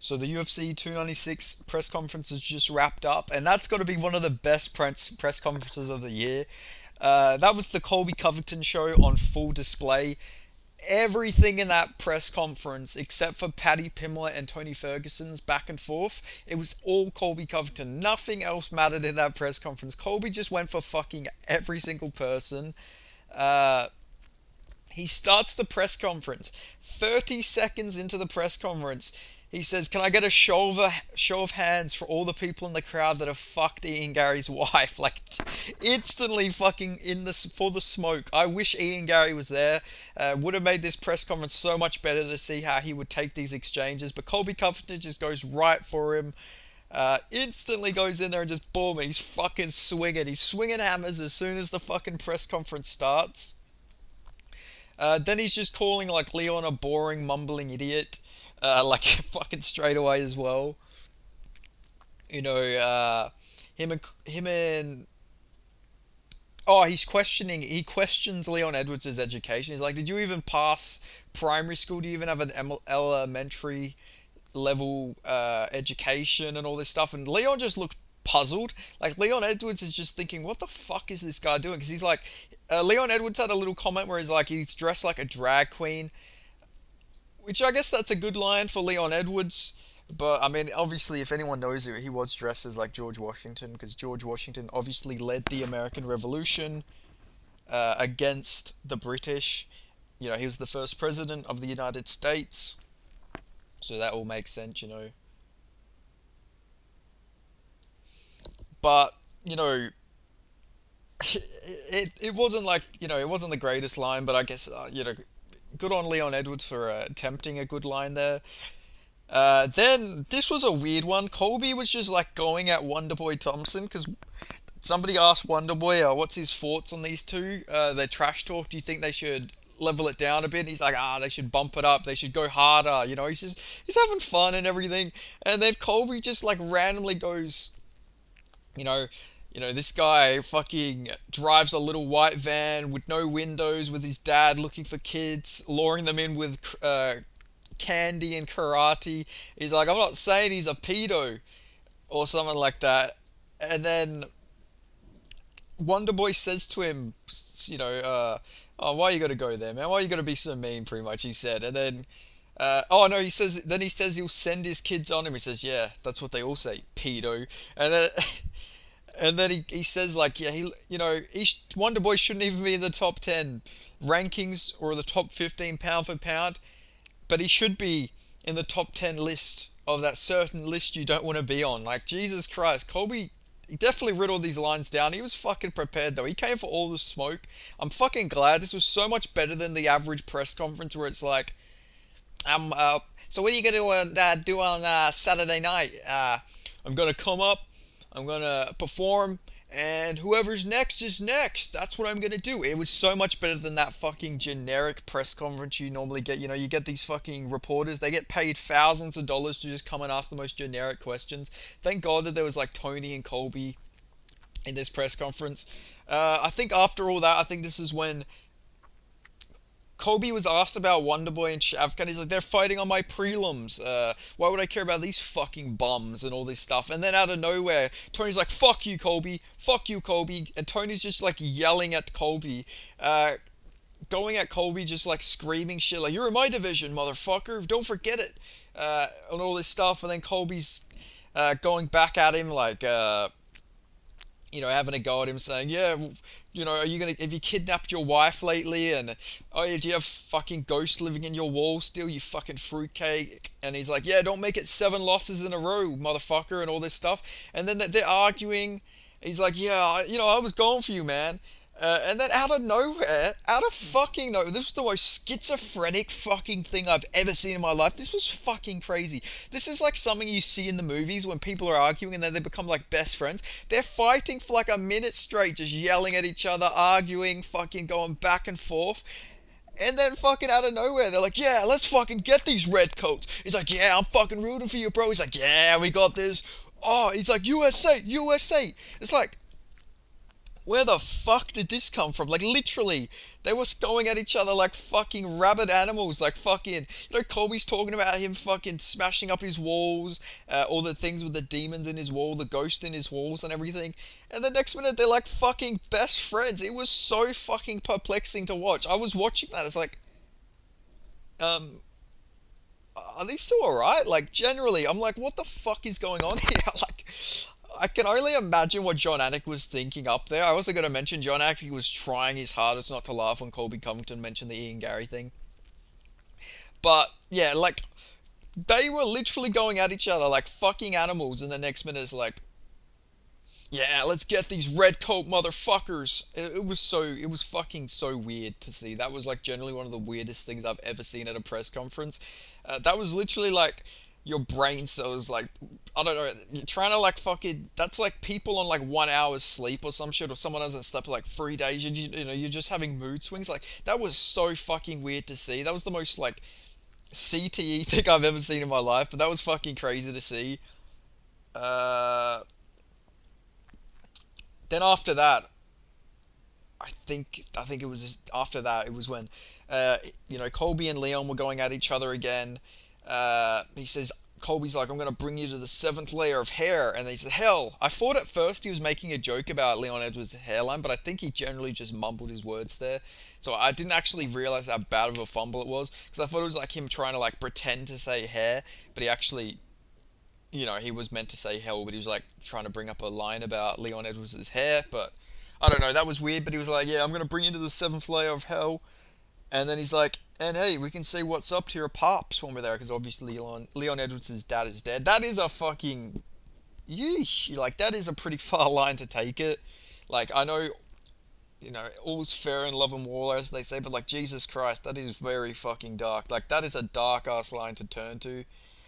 So the UFC 296 press conference is just wrapped up, and that's got to be one of the best press conferences of the year. That was the Colby Covington show on full display. Everything in that press conference, except for Paddy Pimblett and Tony Ferguson's back and forth, it was all Colby Covington. Nothing else mattered in that press conference. Colby just went for fucking every single person. Uh, he starts the press conference. 30 seconds into the press conference, he says, "Can I get a show of hands for all the people in the crowd that have fucked Ian Gary's wife?" Like, instantly fucking in this for the smoke. I wish Ian Gary was there. Would have made this press conference so much better to see how he would take these exchanges. But Colby Covington just goes right for him. Instantly goes in there and just boom, he's fucking swinging. He's swinging hammers as soon as the fucking press conference starts. Then he's just calling like Leon a boring, mumbling idiot, like fucking straight away as well. You know, him and oh, he questions Leon Edwards' education. He's like, "Did you even pass primary school? Do you even have an elementary level education and all this stuff?" And Leon just looked puzzled. Like, Leon Edwards is just thinking, what the fuck is this guy doing? Because he's like, Leon Edwards had a little comment where he's like, he's dressed like a drag queen, which I guess that's a good line for Leon Edwards. But I mean, obviously, if anyone knows it, he was dressed as like George Washington, because George Washington obviously led the American Revolution against the British. You know, he was the first president of the United States, so that all makes sense, you know. But you know, it wasn't like, you know, it wasn't the greatest line, but I guess you know, good on Leon Edwards for attempting a good line there. Then this was a weird one. Colby was just like going at Wonderboy Thompson because somebody asked Wonderboy, what's his thoughts on these two? Their trash talk. Do you think they should level it down a bit? And he's like, they should bump it up. They should go harder. You know, he's having fun and everything. And then Colby just like randomly goes, you know, this guy fucking drives a little white van with no windows with his dad looking for kids, luring them in with candy and karate. He's like, "I'm not saying he's a pedo," or something like that. And then Wonderboy says to him, you know, "Oh, why you gotta go there, man? Why you gotta be so mean?" Pretty much, he said. And then, oh no, he says. Then he says he'll send his kids on him. He says, "Yeah, that's what they all say, pedo." And then, and then he says like, yeah, you know, Wonder Boy shouldn't even be in the top 10 rankings or the top 15 pound for pound, but he should be in the top 10 list of that certain list you don't want to be on. Like, Jesus Christ, Colby, he definitely wrote all these lines down. He was fucking prepared though. He came for all the smoke. I'm fucking glad. This was so much better than the average press conference where it's like, so what are you going to do on Saturday night? I'm going to come up, I'm going to perform, and whoever's next is next. That's what I'm going to do. It was so much better than that fucking generic press conference you normally get. You know, you get these fucking reporters. They get paid thousands of dollars to just come and ask the most generic questions. Thank God that there was like Tony and Colby in this press conference. I think after all that, I think this is when Kobe was asked about Wonderboy and Shavkat. He's like, "They're fighting on my prelims. Why would I care about these fucking bums and all this stuff?" And then out of nowhere, Tony's like, "Fuck you, Kobe. Fuck you, Kobe." And Tony's just like yelling at Kobe, going at Kobe, just like screaming shit like, "You're in my division, motherfucker. Don't forget it." And all this stuff. And then Kobe's going back at him like, you know, having a go at him, saying, "Yeah, you know, have you kidnapped your wife lately? And oh yeah, do you have fucking ghosts living in your wall still, you fucking fruitcake?" And he's like, "Yeah, don't make it 7 losses in a row, motherfucker," and all this stuff. And then they're arguing. He's like, "Yeah, you know, I was going for you, man." And then out of nowhere, out of fucking nowhere, this was the most schizophrenic fucking thing I've ever seen in my life. This was fucking crazy. This is like something you see in the movies when people are arguing and then they become like best friends. They're fighting for like a minute straight, just yelling at each other, arguing, fucking going back and forth. And then fucking out of nowhere, they're like, "Yeah, let's fucking get these red coats." He's like, "Yeah, I'm fucking rooting for you, bro." He's like, "Yeah, we got this." Oh, he's like, "USA, USA." It's like, where the fuck did this come from? Like, literally, they were going at each other like fucking rabid animals. Like, fucking, Colby's talking about him fucking smashing up his walls, all the things with the demons in his wall, the ghost in his walls, and everything. And the next minute, they're like fucking best friends. It was so fucking perplexing to watch. I was watching that. It's like, um, are they still alright? Like, generally, I'm like, what the fuck is going on here? Like, I can only imagine what John Anik was thinking up there. I also got to mention John Anik was trying his hardest not to laugh when Colby Covington mentioned the Ian Gary thing. But, yeah, like, they were literally going at each other like fucking animals, and the next minute is like, yeah, let's get these red coat motherfuckers. It was fucking so weird to see. That was like generally one of the weirdest things I've ever seen at a press conference. That was literally like your brain cells, like, I don't know, you're trying to like fucking, that's like people on like 1 hour's sleep or some shit, or someone hasn't slept for like 3 days. You're just having mood swings. Like, that was so fucking weird to see. That was the most like CTE thing I've ever seen in my life, but that was fucking crazy to see. Uh, then after that, I think it was just after that it was when uh, Colby and Leon were going at each other again. He says, Colby's like, I'm gonna bring you to the seventh layer of hair, and they said, hell. I thought at first he was making a joke about Leon Edwards' hairline, but I think he generally just mumbled his words there. So I didn't actually realize how bad of a fumble it was, because I thought it was like him trying to like pretend to say hair, but he actually, he was meant to say hell, but he was like trying to bring up a line about Leon Edwards' hair. But I don't know, that was weird. But he was like, yeah, I'm gonna bring you to the seventh layer of hell. And then he's like, and hey, we can say what's up to your pops when we're there, because obviously Leon Edwards' dad is dead. That is a fucking yeesh. Like, that is a pretty far line to take it. Like, I know, all's fair in love and war, as they say, but like, Jesus Christ, that is very fucking dark. Like, that is a dark ass line to turn to.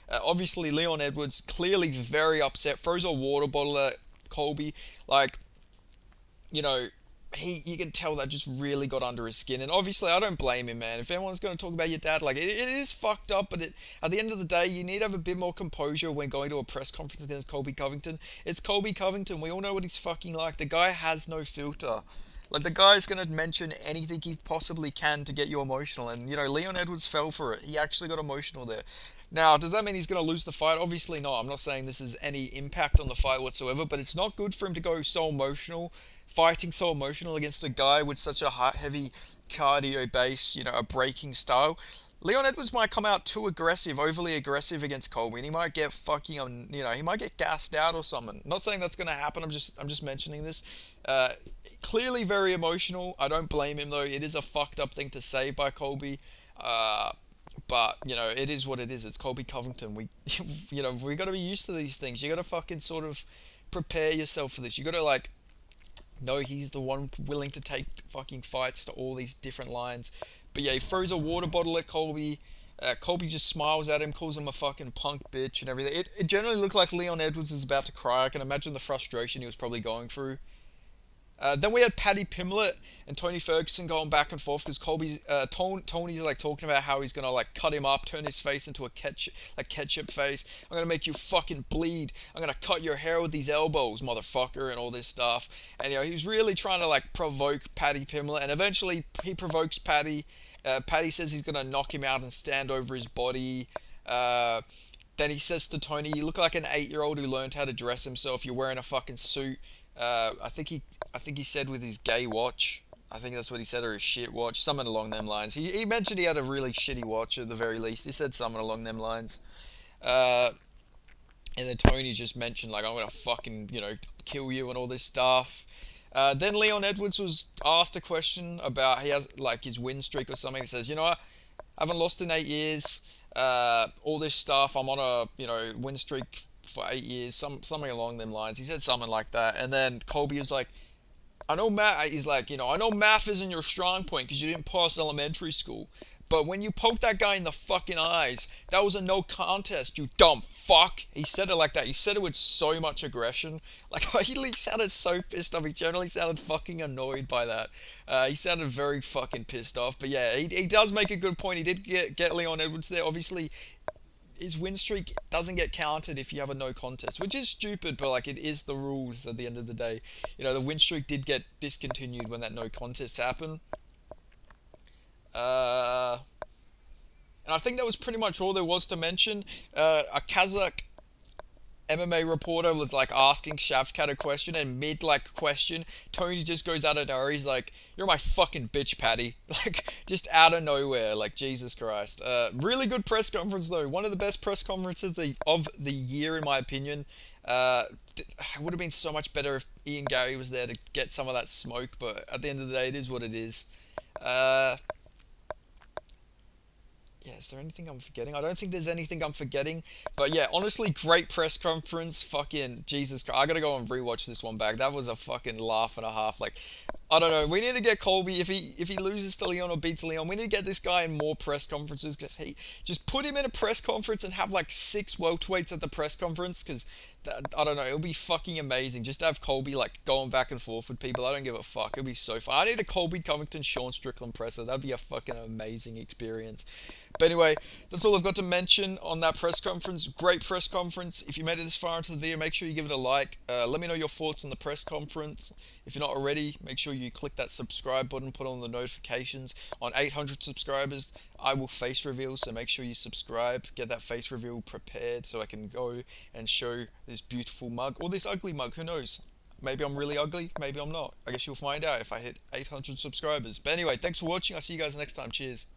Obviously, Leon Edwards clearly very upset. Throws a water bottle at Colby. Like, you know, you can tell that just really got under his skin. And obviously, I don't blame him, man. If anyone's going to talk about your dad, like, it is fucked up, but at the end of the day, you need to have a bit more composure when going to a press conference against Colby Covington. It's Colby Covington. We all know what he's fucking like. The guy has no filter. Like, the guy's going to mention anything he possibly can to get you emotional. And, Leon Edwards fell for it. He actually got emotional there. Now, does that mean he's going to lose the fight? Obviously not. I'm not saying this has any impact on the fight whatsoever, but it's not good for him to go so emotional, fighting so emotional against a guy with such a heavy cardio base, a breaking style. Leon Edwards might come out too aggressive, overly aggressive against Colby, and he might get fucking, he might get gassed out or something. Not saying that's going to happen. I'm just mentioning this. Uh, Clearly very emotional. I don't blame him though. It is a fucked up thing to say by Colby. But it is what it is. It's Colby Covington. We got to be used to these things. You got to fucking sort of prepare yourself for this. You got to like know he's the one willing to take fucking fights to all these different lines. But yeah, he throws a water bottle at Colby. Colby just smiles at him, calls him a fucking punk bitch and everything. It generally looked like Leon Edwards is about to cry. I can imagine the frustration he was probably going through. Then we had Paddy Pimblett and Tony Ferguson going back and forth because Tony's like talking about how he's gonna like cut him up, turn his face into a ketchup face. I'm gonna make you fucking bleed. I'm gonna cut your hair with these elbows, motherfucker, and all this stuff. And he was really trying to like provoke Paddy Pimblett, and eventually he provokes Paddy. Paddy says he's gonna knock him out and stand over his body. Then he says to Tony, "You look like an 8-year-old who learned how to dress himself. You're wearing a fucking suit." I think he said with his gay watch. I think that's what he said, or his shit watch, something along them lines. He mentioned he had a really shitty watch at the very least. He said something along them lines. And then Tony just mentioned like, I'm gonna fucking kill you and all this stuff. Then Leon Edwards was asked a question about he has like his win streak or something. He says, I haven't lost in 8 years. All this stuff. I'm on a win streak for 8 years, something along them lines. He said something like that, and then Colby was like, I know math. He's like, I know math isn't your strong point because you didn't pass elementary school, but when you poked that guy in the fucking eyes, that was a no contest, you dumb fuck. He said it like that. He said it with so much aggression. Like, he sounded so pissed off. He generally sounded fucking annoyed by that. He sounded very fucking pissed off. But yeah, he does make a good point. He did get Leon Edwards there. Obviously, his win streak doesn't get counted if you have a no contest, which is stupid, but like it is the rules at the end of the day. You know, the win streak did get discontinued when that no contest happened. Uh, and I think that was pretty much all there was to mention. A Kazakh MMA reporter was like asking Shavkat a question, and mid like question, Tony just goes out of nowhere. He's like, "You're my fucking bitch, Patty." Like just out of nowhere. Like Jesus Christ. Really good press conference though. One of the best press conferences of the year in my opinion. It would have been so much better if Ian Gary was there to get some of that smoke, but at the end of the day, it is what it is. Uh, yeah, is there anything I'm forgetting? I don't think there's anything I'm forgetting. But yeah, honestly, great press conference. Fucking Jesus Christ. I gotta go and rewatch this one back. That was a fucking laugh and a half. Like, I don't know. We need to get Colby, if he loses to Leon or beats Leon, we need to get this guy in more press conferences, because he just put him in a press conference and have like 6 welterweights at the press conference, because I don't know, it'll be fucking amazing just to have Colby like going back and forth with people. I don't give a fuck. It'll be so fun. I need a Colby Covington Sean Strickland presser. That'd be a fucking amazing experience. But anyway, that's all I've got to mention on that press conference. Great press conference. If you made it this far into the video, make sure you give it a like. Let me know your thoughts on the press conference. If you're not already, make sure you click that subscribe button, put on the notifications. On 800 subscribers, I will face reveal, so make sure you subscribe. Get that face reveal prepared so I can go and show this beautiful mug, or this ugly mug, who knows? Maybe I'm really ugly, maybe I'm not. I guess you'll find out if I hit 800 subscribers. But anyway, thanks for watching. I'll see you guys next time. Cheers.